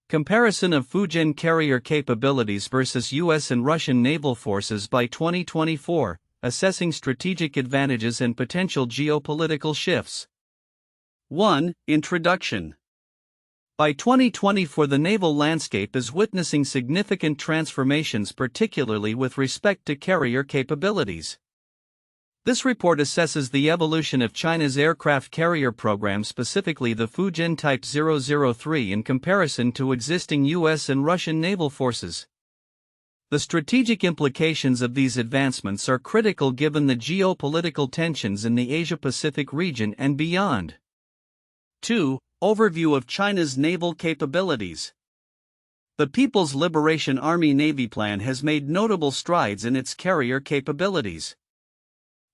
Comparison of Fujian carrier capabilities versus U.S. and Russian naval forces by 2024, assessing strategic advantages and potential geopolitical shifts. 1. Introduction. By 2024, the naval landscape is witnessing significant transformations, particularly with respect to carrier capabilities. This report assesses the evolution of China's aircraft carrier program, specifically the Fujian Type 003, in comparison to existing U.S. and Russian naval forces. The strategic implications of these advancements are critical given the geopolitical tensions in the Asia-Pacific region and beyond. 2. Overview of China's naval capabilities. The People's Liberation Army Navy Plan has made notable strides in its carrier capabilities.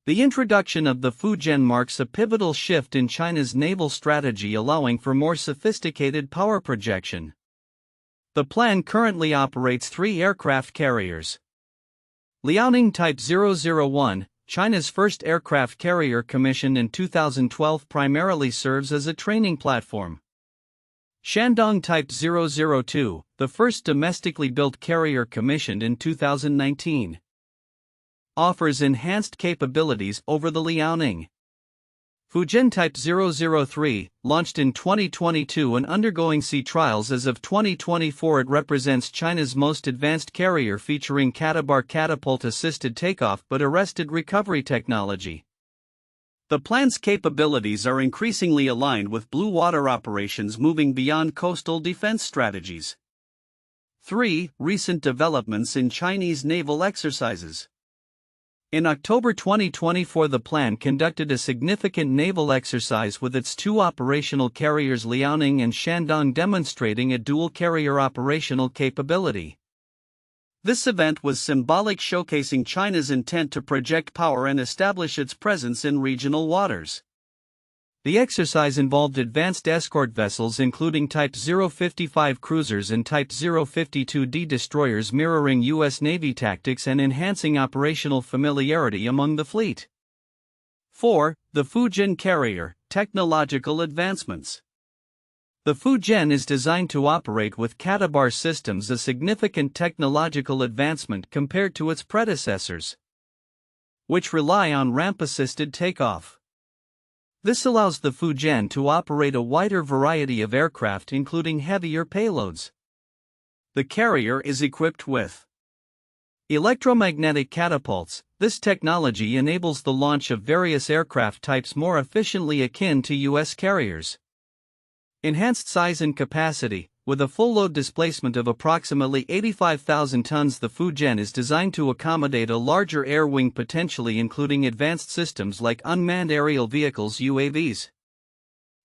The introduction of the Fujian marks a pivotal shift in China's naval strategy, allowing for more sophisticated power projection. The plan currently operates 3 aircraft carriers. Liaoning Type 001, China's first aircraft carrier commissioned in 2012, primarily serves as a training platform. Shandong Type 002, the first domestically built carrier commissioned in 2019, offers enhanced capabilities over the Liaoning. Fujian Type 003, launched in 2022 and undergoing sea trials as of 2024, it represents China's most advanced carrier, featuring CATOBAR catapult-assisted takeoff but arrested recovery technology. The plan's capabilities are increasingly aligned with blue water operations, moving beyond coastal defense strategies. 3. Recent developments in Chinese naval exercises. In October 2024, the plan conducted a significant naval exercise with its 2 operational carriers Liaoning and Shandong, demonstrating a dual-carrier operational capability. This event was symbolic, showcasing China's intent to project power and establish its presence in regional waters. The exercise involved advanced escort vessels including Type 055 cruisers and Type 052D destroyers, mirroring U.S. Navy tactics and enhancing operational familiarity among the fleet. 4. The Fujian carrier, technological advancements. The Fujian is designed to operate with CATOBAR systems, a significant technological advancement compared to its predecessors, which rely on ramp-assisted takeoff. This allows the Fujian to operate a wider variety of aircraft, including heavier payloads. The carrier is equipped with electromagnetic catapults. This technology enables the launch of various aircraft types more efficiently, akin to U.S. carriers. Enhanced size and capacity. With a full load displacement of approximately 85,000 tons, the Fujian is designed to accommodate a larger air wing, potentially including advanced systems like unmanned aerial vehicles (UAVs).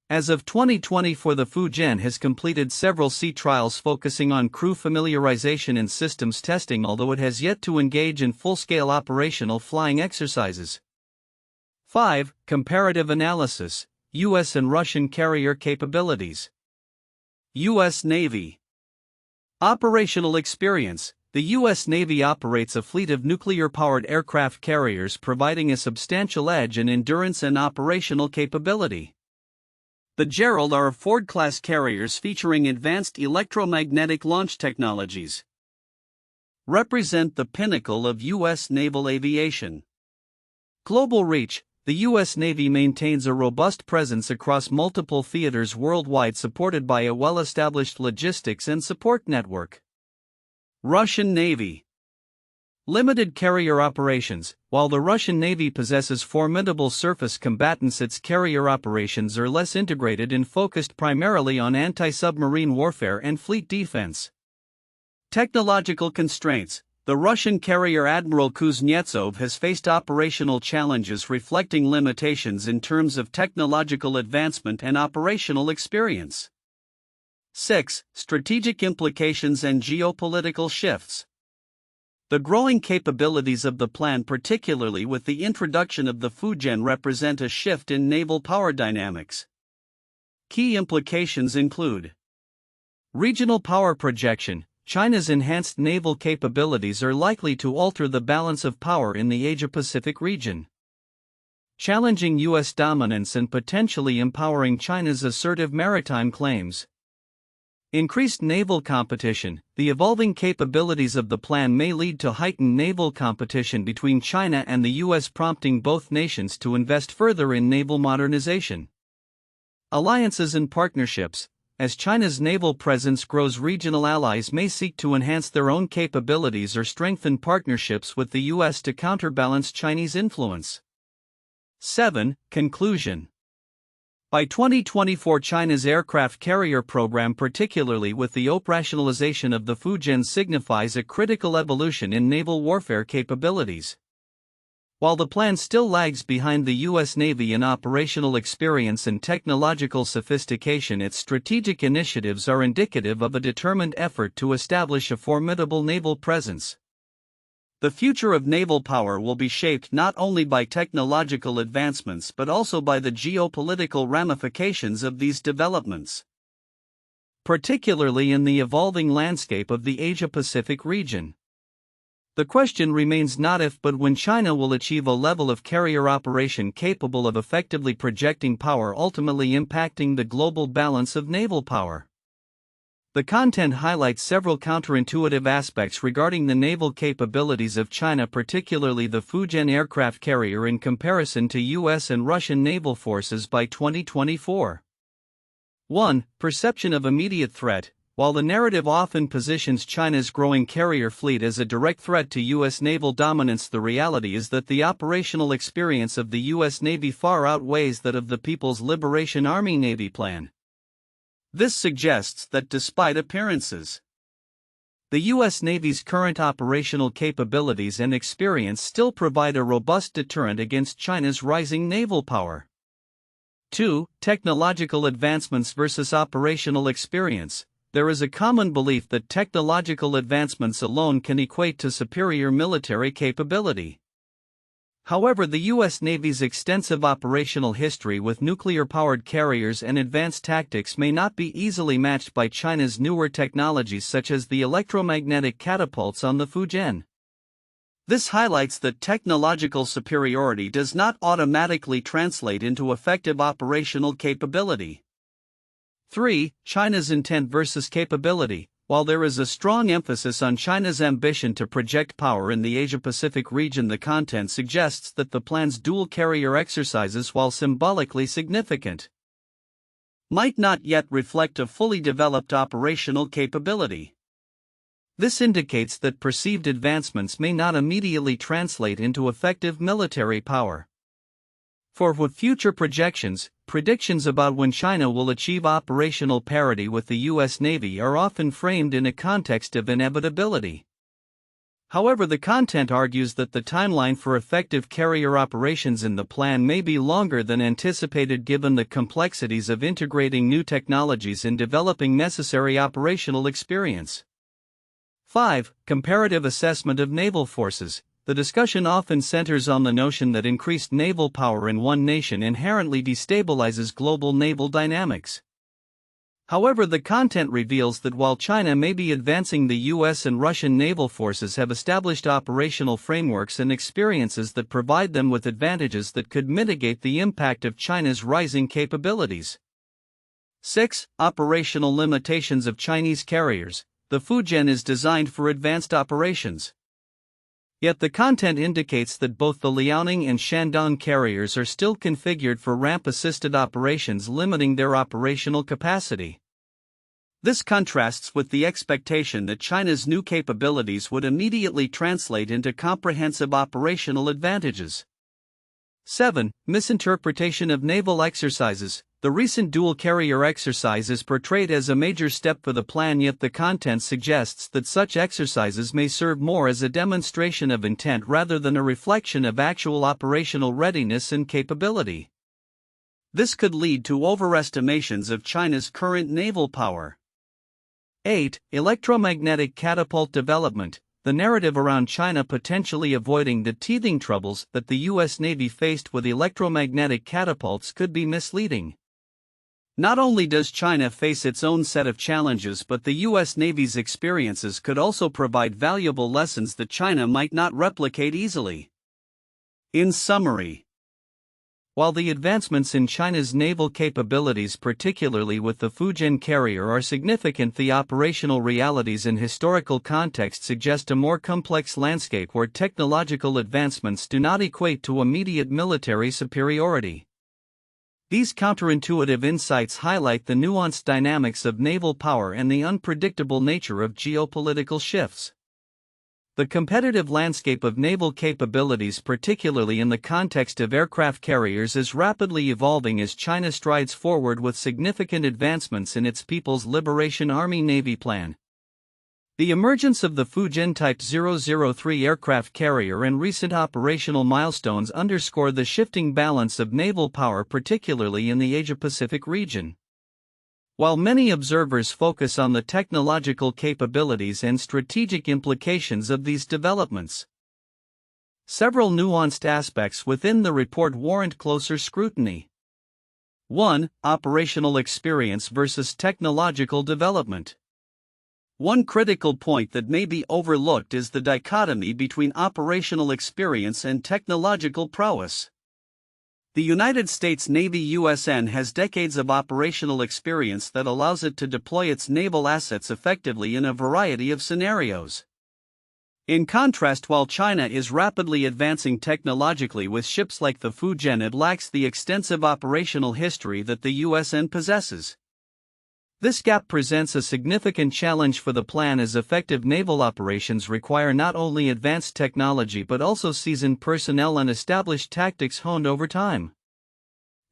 As of 2024, the Fujian has completed several sea trials focusing on crew familiarization and systems testing, although it has yet to engage in full-scale operational flying exercises. 5. Comparative analysis. U.S. and Russian carrier capabilities. U.S. Navy. Operational experience. The U.S. Navy operates a fleet of nuclear-powered aircraft carriers, providing a substantial edge in endurance and operational capability. The Gerald R. Ford-class carriers, featuring advanced electromagnetic launch technologies, represent the pinnacle of U.S. naval aviation. Global reach. The U.S. Navy maintains a robust presence across multiple theaters worldwide, supported by a well-established logistics and support network. Russian Navy. Limited carrier operations. While the Russian Navy possesses formidable surface combatants, its carrier operations are less integrated and focused primarily on anti-submarine warfare and fleet defense. Technological constraints. The Russian carrier Admiral Kuznetsov has faced operational challenges, reflecting limitations in terms of technological advancement and operational experience. 6. Strategic implications and geopolitical shifts. The growing capabilities of the plan, particularly with the introduction of the Fujian, represent a shift in naval power dynamics. Key implications include regional power projection. China's enhanced naval capabilities are likely to alter the balance of power in the Asia-Pacific region, challenging U.S. dominance and potentially empowering China's assertive maritime claims. Increased naval competition. The evolving capabilities of the plan may lead to heightened naval competition between China and the US, prompting both nations to invest further in naval modernization. Alliances and partnerships. As China's naval presence grows, regional allies may seek to enhance their own capabilities or strengthen partnerships with the US to counterbalance Chinese influence. 7. Conclusion. By 2024, China's aircraft carrier program, particularly with the operationalization of the Fujian, signifies a critical evolution in naval warfare capabilities. While the plan still lags behind the U.S. Navy in operational experience and technological sophistication, its strategic initiatives are indicative of a determined effort to establish a formidable naval presence. The future of naval power will be shaped not only by technological advancements but also by the geopolitical ramifications of these developments, particularly in the evolving landscape of the Asia-Pacific region. The question remains not if but when China will achieve a level of carrier operation capable of effectively projecting power, ultimately impacting the global balance of naval power. The content highlights several counterintuitive aspects regarding the naval capabilities of China, particularly the Fujian aircraft carrier, in comparison to US and Russian naval forces by 2024. 1. Perception of immediate threat. While the narrative often positions China's growing carrier fleet as a direct threat to US naval dominance, the reality is that the operational experience of the US Navy far outweighs that of the People's Liberation Army Navy plan. This suggests that despite appearances, the U.S. Navy's current operational capabilities and experience still provide a robust deterrent against China's rising naval power. 2. Technological advancements versus operational experience. There is a common belief that technological advancements alone can equate to superior military capability. However, the U.S. Navy's extensive operational history with nuclear-powered carriers and advanced tactics may not be easily matched by China's newer technologies, such as the electromagnetic catapults on the Fujian. This highlights that technological superiority does not automatically translate into effective operational capability. 3. China's intent versus capability. While there is a strong emphasis on China's ambition to project power in the Asia-Pacific region, the content suggests that the plan's dual-carrier exercises, while symbolically significant, might not yet reflect a fully developed operational capability. This indicates that perceived advancements may not immediately translate into effective military power. For future predictions about when China will achieve operational parity with the U.S. Navy are often framed in a context of inevitability. However, the content argues that the timeline for effective carrier operations in the plan may be longer than anticipated, given the complexities of integrating new technologies and developing necessary operational experience. 5. Comparative assessment of naval forces. The discussion often centers on the notion that increased naval power in one nation inherently destabilizes global naval dynamics. However, the content reveals that while China may be advancing, the US and Russian naval forces have established operational frameworks and experiences that provide them with advantages that could mitigate the impact of China's rising capabilities. 6. Operational limitations of Chinese carriers. The Fujian is designed for advanced operations. Yet the content indicates that both the Liaoning and Shandong carriers are still configured for ramp-assisted operations, limiting their operational capacity. This contrasts with the expectation that China's new capabilities would immediately translate into comprehensive operational advantages. 7. Misinterpretation of naval exercises. The recent dual-carrier exercise is portrayed as a major step for the plan, yet the content suggests that such exercises may serve more as a demonstration of intent rather than a reflection of actual operational readiness and capability. This could lead to overestimations of China's current naval power. 8. Electromagnetic catapult development. The narrative around China potentially avoiding the teething troubles that the U.S. Navy faced with electromagnetic catapults could be misleading. Not only does China face its own set of challenges, but the U.S. Navy's experiences could also provide valuable lessons that China might not replicate easily. In summary, While the advancements in China's naval capabilities, particularly with the Fujian carrier, are significant, the operational realities and historical context suggest a more complex landscape where technological advancements do not equate to immediate military superiority. These counterintuitive insights highlight the nuanced dynamics of naval power and the unpredictable nature of geopolitical shifts. The competitive landscape of naval capabilities, particularly in the context of aircraft carriers, is rapidly evolving as China strides forward with significant advancements in its People's Liberation Army Navy plan. The emergence of the Fujian Type 003 aircraft carrier and recent operational milestones underscore the shifting balance of naval power, particularly in the Asia-Pacific region. While many observers focus on the technological capabilities and strategic implications of these developments, several nuanced aspects within the report warrant closer scrutiny. 1. Operational experience versus technological development. One critical point that may be overlooked is the dichotomy between operational experience and technological prowess. The United States Navy USN has decades of operational experience that allows it to deploy its naval assets effectively in a variety of scenarios. In contrast, while China is rapidly advancing technologically with ships like the Fujian, it lacks the extensive operational history that the USN possesses. This gap presents a significant challenge for the plan, as effective naval operations require not only advanced technology but also seasoned personnel and established tactics honed over time.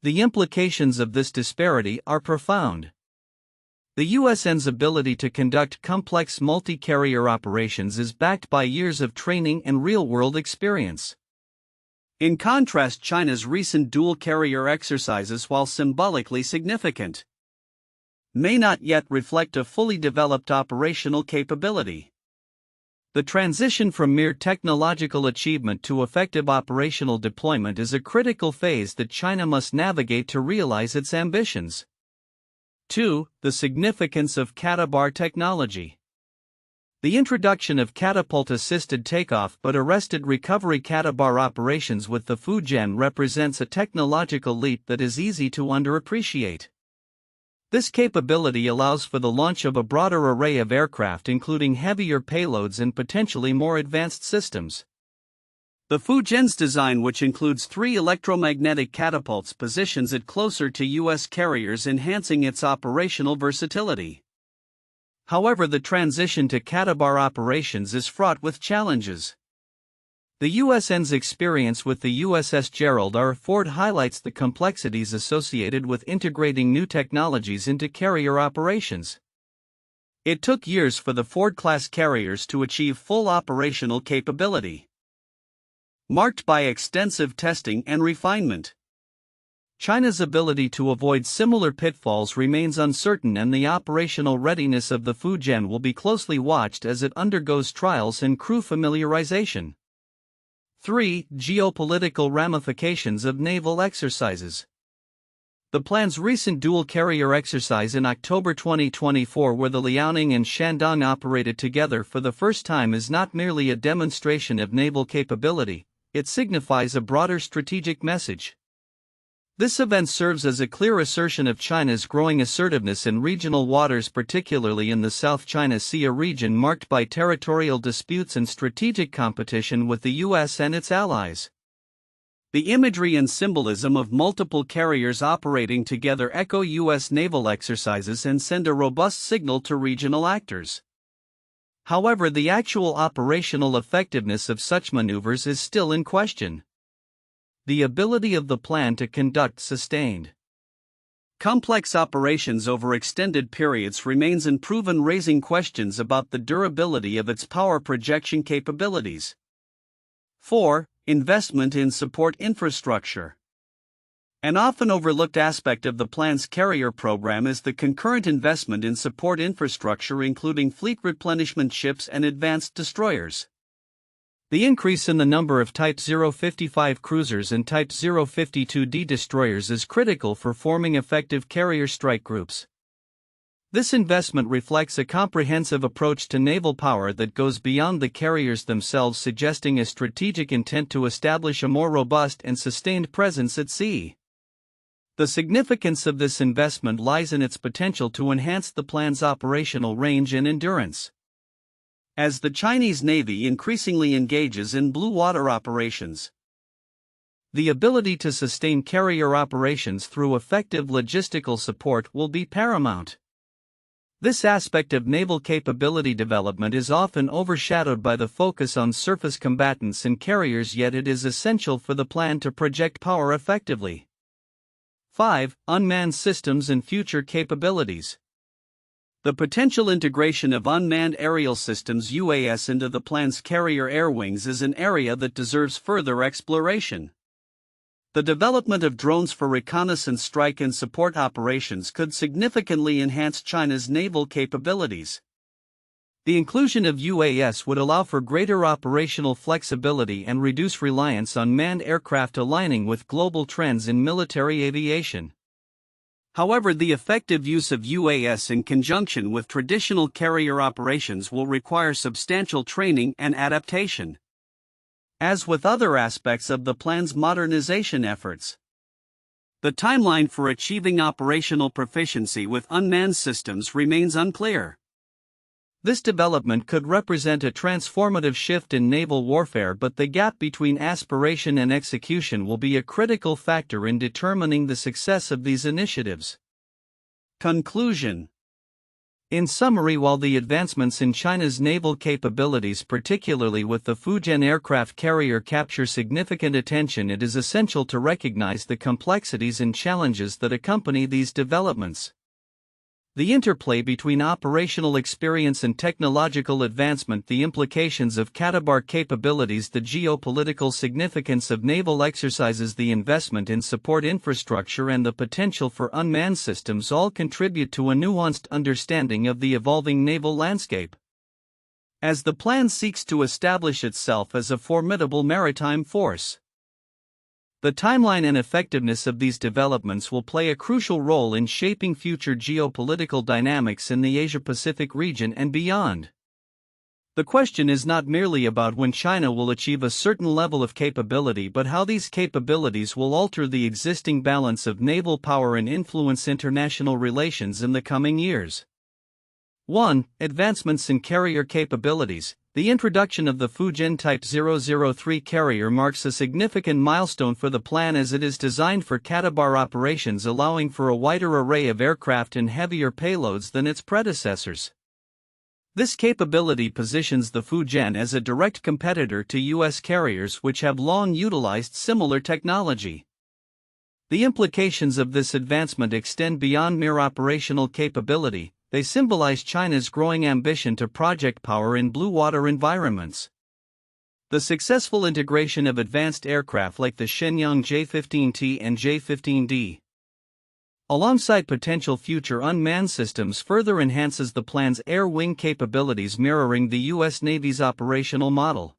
The implications of this disparity are profound. The USN's ability to conduct complex multi-carrier operations is backed by years of training and real-world experience. In contrast, China's recent dual-carrier exercises, while symbolically significant, may not yet reflect a fully developed operational capability. The transition from mere technological achievement to effective operational deployment is a critical phase that China must navigate to realize its ambitions. 2. The significance of CATOBAR technology. The introduction of catapult-assisted takeoff but arrested recovery CATOBAR operations with the Fujian represents a technological leap that is easy to underappreciate. This capability allows for the launch of a broader array of aircraft, including heavier payloads and potentially more advanced systems. The Fujian's design, which includes 3 electromagnetic catapults, positions it closer to U.S. carriers, enhancing its operational versatility. However, the transition to CATOBAR operations is fraught with challenges. The USN's experience with the USS Gerald R. Ford highlights the complexities associated with integrating new technologies into carrier operations. It took years for the Ford-class carriers to achieve full operational capability, marked by extensive testing and refinement. China's ability to avoid similar pitfalls remains uncertain, and the operational readiness of the Fujian will be closely watched as it undergoes trials and crew familiarization. 3. Geopolitical ramifications of naval exercises. The plan's recent dual-carrier exercise in October 2024, where the Liaoning and Shandong operated together for the first time, is not merely a demonstration of naval capability, it signifies a broader strategic message. This event serves as a clear assertion of China's growing assertiveness in regional waters, particularly in the South China Sea, a region marked by territorial disputes and strategic competition with the U.S. and its allies. The imagery and symbolism of multiple carriers operating together echo U.S. naval exercises and send a robust signal to regional actors. However, the actual operational effectiveness of such maneuvers is still in question. The ability of the plan to conduct sustained, complex operations over extended periods remains unproven, raising questions about the durability of its power projection capabilities. 4. Investment in support infrastructure. An often overlooked aspect of the plan's carrier program is the concurrent investment in support infrastructure, including fleet replenishment ships and advanced destroyers. The increase in the number of Type 055 cruisers and Type 052D destroyers is critical for forming effective carrier strike groups. This investment reflects a comprehensive approach to naval power that goes beyond the carriers themselves, suggesting a strategic intent to establish a more robust and sustained presence at sea. The significance of this investment lies in its potential to enhance the plan's operational range and endurance. As the Chinese Navy increasingly engages in blue water operations, the ability to sustain carrier operations through effective logistical support will be paramount. This aspect of naval capability development is often overshadowed by the focus on surface combatants and carriers, yet it is essential for the plan to project power effectively. 5. Unmanned systems and future capabilities. The potential integration of unmanned aerial systems (UAS) into the plan's carrier air wings is an area that deserves further exploration. The development of drones for reconnaissance, strike, and support operations could significantly enhance China's naval capabilities. The inclusion of UAS would allow for greater operational flexibility and reduce reliance on manned aircraft, aligning with global trends in military aviation. However, the effective use of UAS in conjunction with traditional carrier operations will require substantial training and adaptation. As with other aspects of the plan's modernization efforts, the timeline for achieving operational proficiency with unmanned systems remains unclear. This development could represent a transformative shift in naval warfare, but the gap between aspiration and execution will be a critical factor in determining the success of these initiatives. Conclusion. In summary, while the advancements in China's naval capabilities, particularly with the Fujian aircraft carrier, capture significant attention, it is essential to recognize the complexities and challenges that accompany these developments. The interplay between operational experience and technological advancement, the implications of CATOBAR capabilities, the geopolitical significance of naval exercises, the investment in support infrastructure, and the potential for unmanned systems all contribute to a nuanced understanding of the evolving naval landscape. As the plan seeks to establish itself as a formidable maritime force, the timeline and effectiveness of these developments will play a crucial role in shaping future geopolitical dynamics in the Asia-Pacific region and beyond. The question is not merely about when China will achieve a certain level of capability, but how these capabilities will alter the existing balance of naval power and influence international relations in the coming years. 1. Advancements in carrier capabilities. The introduction of the Fujian Type 003 carrier marks a significant milestone for the plan, as it is designed for CATOBAR operations, allowing for a wider array of aircraft and heavier payloads than its predecessors. This capability positions the Fujian as a direct competitor to U.S. carriers, which have long utilized similar technology. The implications of this advancement extend beyond mere operational capability. They symbolize China's growing ambition to project power in blue water environments. The successful integration of advanced aircraft like the Shenyang J-15T and J-15D, alongside potential future unmanned systems, further enhances the plan's air wing capabilities, mirroring the U.S. Navy's operational model.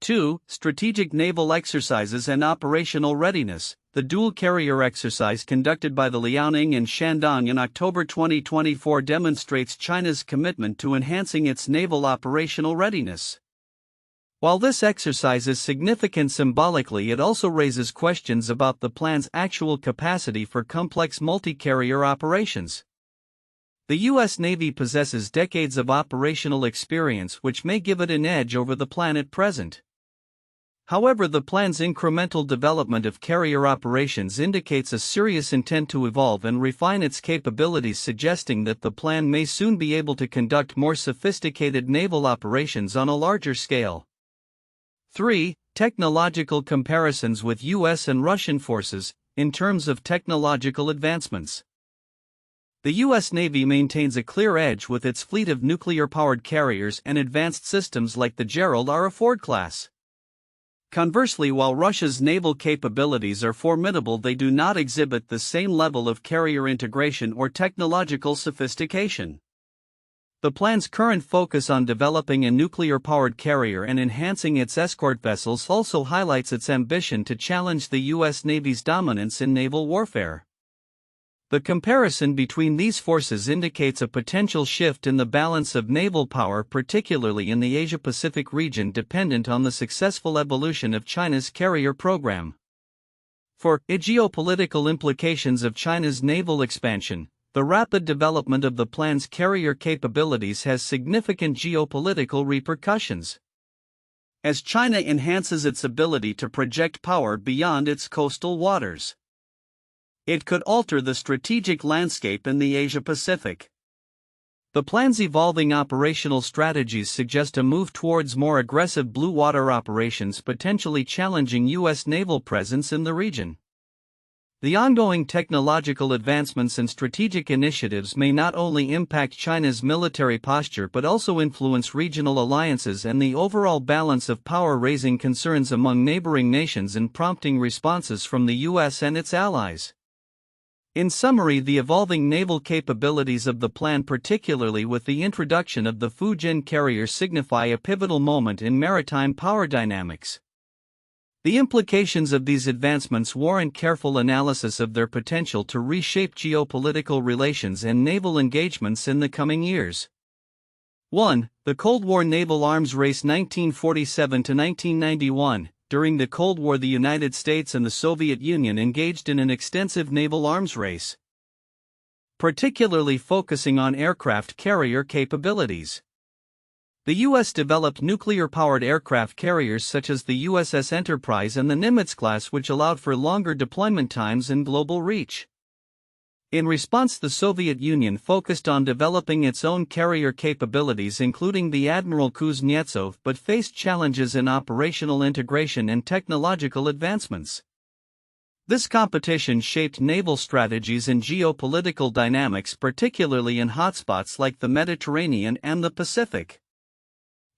2. Strategic naval exercises and operational readiness. The dual carrier exercise conducted by the Liaoning and Shandong in October 2024 demonstrates China's commitment to enhancing its naval operational readiness. While this exercise is significant symbolically, it also raises questions about the plan's actual capacity for complex multi-carrier operations. The U.S. Navy possesses decades of operational experience, which may give it an edge over the plan at present. However, the plan's incremental development of carrier operations indicates a serious intent to evolve and refine its capabilities, suggesting that the plan may soon be able to conduct more sophisticated naval operations on a larger scale. 3. Technological comparisons with U.S. and Russian forces. In terms of technological advancements, the U.S. Navy maintains a clear edge with its fleet of nuclear-powered carriers and advanced systems like the Gerald R Ford class. Conversely, while Russia's naval capabilities are formidable, they do not exhibit the same level of carrier integration or technological sophistication. The plan's current focus on developing a nuclear-powered carrier and enhancing its escort vessels also highlights its ambition to challenge the U.S. Navy's dominance in naval warfare. The comparison between these forces indicates a potential shift in the balance of naval power, particularly in the Asia-Pacific region, dependent on the successful evolution of China's carrier program. For geopolitical implications of China's naval expansion, the rapid development of the plan's carrier capabilities has significant geopolitical repercussions. As China enhances its ability to project power beyond its coastal waters, it could alter the strategic landscape in the Asia-Pacific. The plan's evolving operational strategies suggest a move towards more aggressive blue water operations, potentially challenging U.S. naval presence in the region. The ongoing technological advancements and strategic initiatives may not only impact China's military posture but also influence regional alliances and the overall balance of power, raising concerns among neighboring nations and prompting responses from the U.S. and its allies. In summary, the evolving naval capabilities of the plan, particularly with the introduction of the Fujian carrier, signify a pivotal moment in maritime power dynamics. The implications of these advancements warrant careful analysis of their potential to reshape geopolitical relations and naval engagements in the coming years. 1. The Cold War naval arms race 1947 to 1991. During the Cold War, the United States and the Soviet Union engaged in an extensive naval arms race, particularly focusing on aircraft carrier capabilities. The U.S. developed nuclear-powered aircraft carriers such as the USS Enterprise and the Nimitz class, which allowed for longer deployment times and global reach. In response, the Soviet Union focused on developing its own carrier capabilities, including the Admiral Kuznetsov, but faced challenges in operational integration and technological advancements. This competition shaped naval strategies and geopolitical dynamics, particularly in hotspots like the Mediterranean and the Pacific.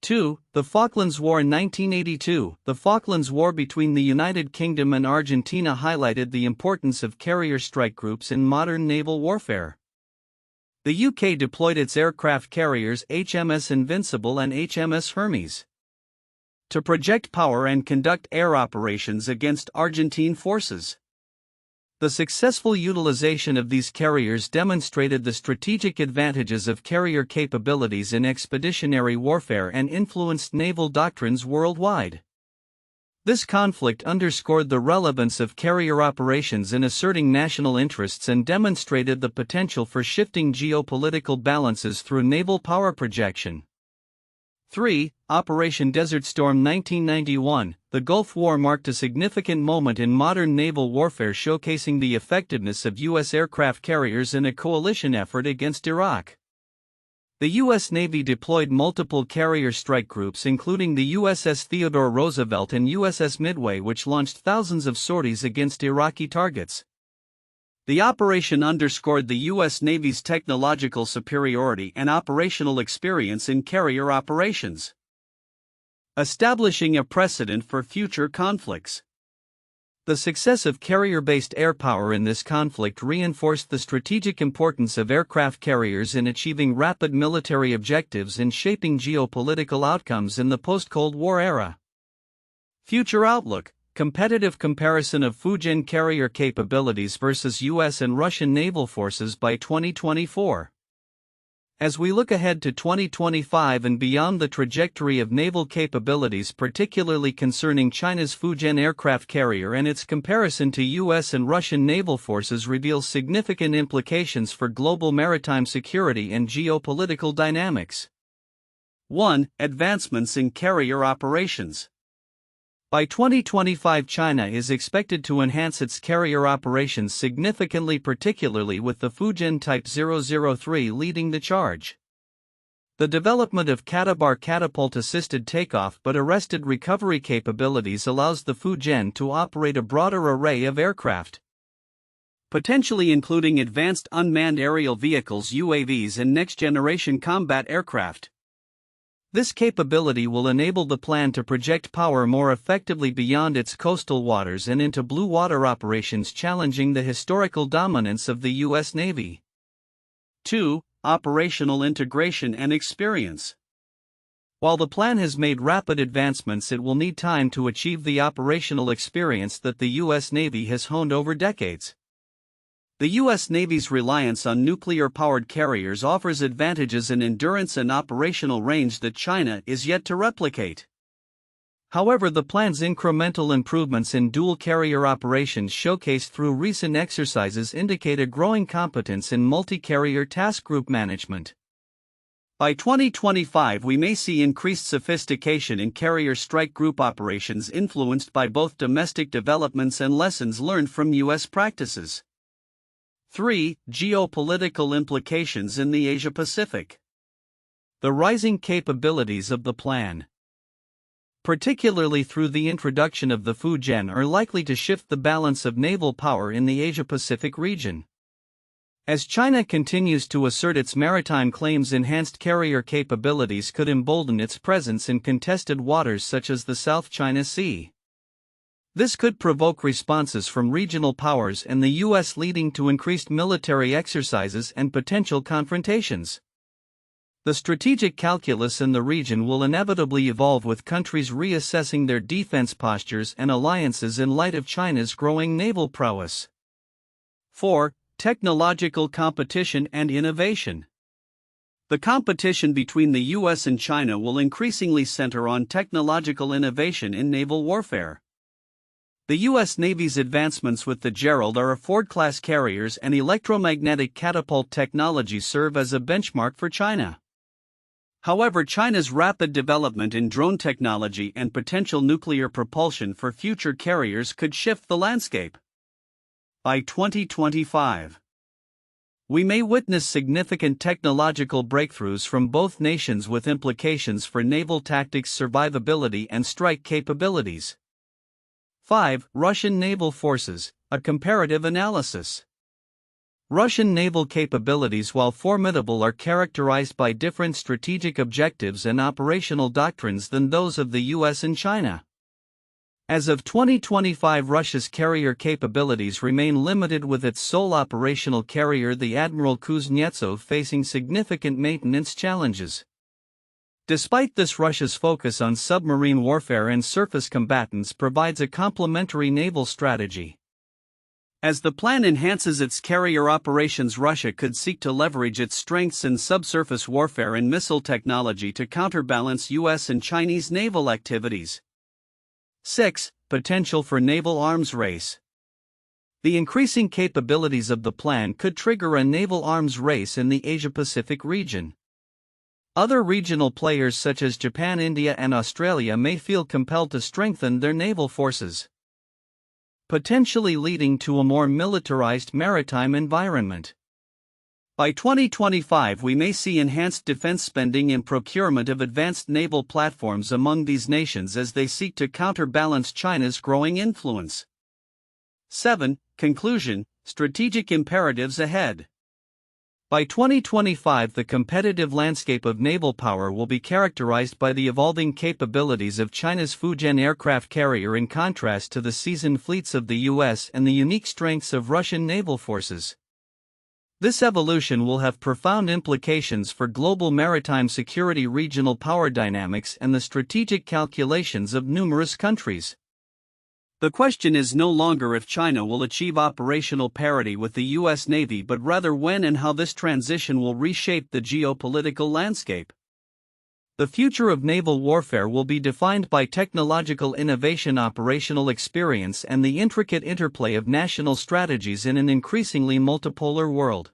2. The Falklands War in 1982. The Falklands War between the United Kingdom and Argentina highlighted the importance of carrier strike groups in modern naval warfare. The UK deployed its aircraft carriers HMS Invincible and HMS Hermes to project power and conduct air operations against Argentine forces. The successful utilization of these carriers demonstrated the strategic advantages of carrier capabilities in expeditionary warfare and influenced naval doctrines worldwide. This conflict underscored the relevance of carrier operations in asserting national interests and demonstrated the potential for shifting geopolitical balances through naval power projection. 3. Operation Desert Storm 1991. The Gulf War marked a significant moment in modern naval warfare, showcasing the effectiveness of U.S. aircraft carriers in a coalition effort against Iraq. The U.S. Navy deployed multiple carrier strike groups, including the USS Theodore Roosevelt and USS Midway, which launched thousands of sorties against Iraqi targets. The operation underscored the U.S. Navy's technological superiority and operational experience in carrier operations, establishing a precedent for future conflicts. The success of carrier-based air power in this conflict reinforced the strategic importance of aircraft carriers in achieving rapid military objectives and shaping geopolitical outcomes in the post-Cold War era. Future outlook. Competitive comparison of Fujian carrier capabilities versus U.S. and Russian naval forces by 2024. As we look ahead to 2025 and beyond, the trajectory of naval capabilities, particularly concerning China's Fujian aircraft carrier and its comparison to U.S. and Russian naval forces, reveals significant implications for global maritime security and geopolitical dynamics. 1. Advancements in carrier operations. By 2025, China is expected to enhance its carrier operations significantly, particularly with the Fujian Type 003 leading the charge. The development of CATOBAR catapult-assisted takeoff but arrested recovery capabilities allows the Fujian to operate a broader array of aircraft, potentially including advanced unmanned aerial vehicles (UAVs) and next-generation combat aircraft. This capability will enable the plan to project power more effectively beyond its coastal waters and into blue water operations, challenging the historical dominance of the U.S. Navy. 2. Operational integration and experience. While the plan has made rapid advancements, it will need time to achieve the operational experience that the U.S. Navy has honed over decades. The U.S. Navy's reliance on nuclear-powered carriers offers advantages in endurance and operational range that China is yet to replicate. However, the plan's incremental improvements in dual-carrier operations showcased through recent exercises indicate a growing competence in multi-carrier task group management. By 2025, we may see increased sophistication in carrier strike group operations influenced by both domestic developments and lessons learned from U.S. practices. 3. Geopolitical implications in the Asia-Pacific. The rising capabilities of the plan, particularly through the introduction of the Fujian, are likely to shift the balance of naval power in the Asia-Pacific region. As China continues to assert its maritime claims, enhanced carrier capabilities could embolden its presence in contested waters such as the South China Sea. This could provoke responses from regional powers and the U.S., leading to increased military exercises and potential confrontations. The strategic calculus in the region will inevitably evolve, with countries reassessing their defense postures and alliances in light of China's growing naval prowess. 4. Technological competition and innovation. The competition between the U.S. and China will increasingly center on technological innovation in naval warfare. The U.S. Navy's advancements with the Gerald R. Ford-class carriers and electromagnetic catapult technology serve as a benchmark for China. However, China's rapid development in drone technology and potential nuclear propulsion for future carriers could shift the landscape. By 2025, we may witness significant technological breakthroughs from both nations with implications for naval tactics, survivability, and strike capabilities. 5. Russian naval forces, a comparative analysis. Russian naval capabilities, while formidable, are characterized by different strategic objectives and operational doctrines than those of the U.S. and China. As of 2025, Russia's carrier capabilities remain limited, with its sole operational carrier, the Admiral Kuznetsov, facing significant maintenance challenges. Despite this, Russia's focus on submarine warfare and surface combatants provides a complementary naval strategy. As the plan enhances its carrier operations, Russia could seek to leverage its strengths in subsurface warfare and missile technology to counterbalance U.S. and Chinese naval activities. 6. Potential for naval arms race. The increasing capabilities of the plan could trigger a naval arms race in the Asia-Pacific region. Other regional players such as Japan, India, and Australia may feel compelled to strengthen their naval forces, potentially leading to a more militarized maritime environment. By 2025, we may see enhanced defense spending and procurement of advanced naval platforms among these nations as they seek to counterbalance China's growing influence. 7. Conclusion: strategic imperatives ahead. By 2025, the competitive landscape of naval power will be characterized by the evolving capabilities of China's Fujian aircraft carrier in contrast to the seasoned fleets of the U.S. and the unique strengths of Russian naval forces. This evolution will have profound implications for global maritime security, regional power dynamics, and the strategic calculations of numerous countries. The question is no longer if China will achieve operational parity with the U.S. Navy, but rather when and how this transition will reshape the geopolitical landscape. The future of naval warfare will be defined by technological innovation, operational experience, and the intricate interplay of national strategies in an increasingly multipolar world.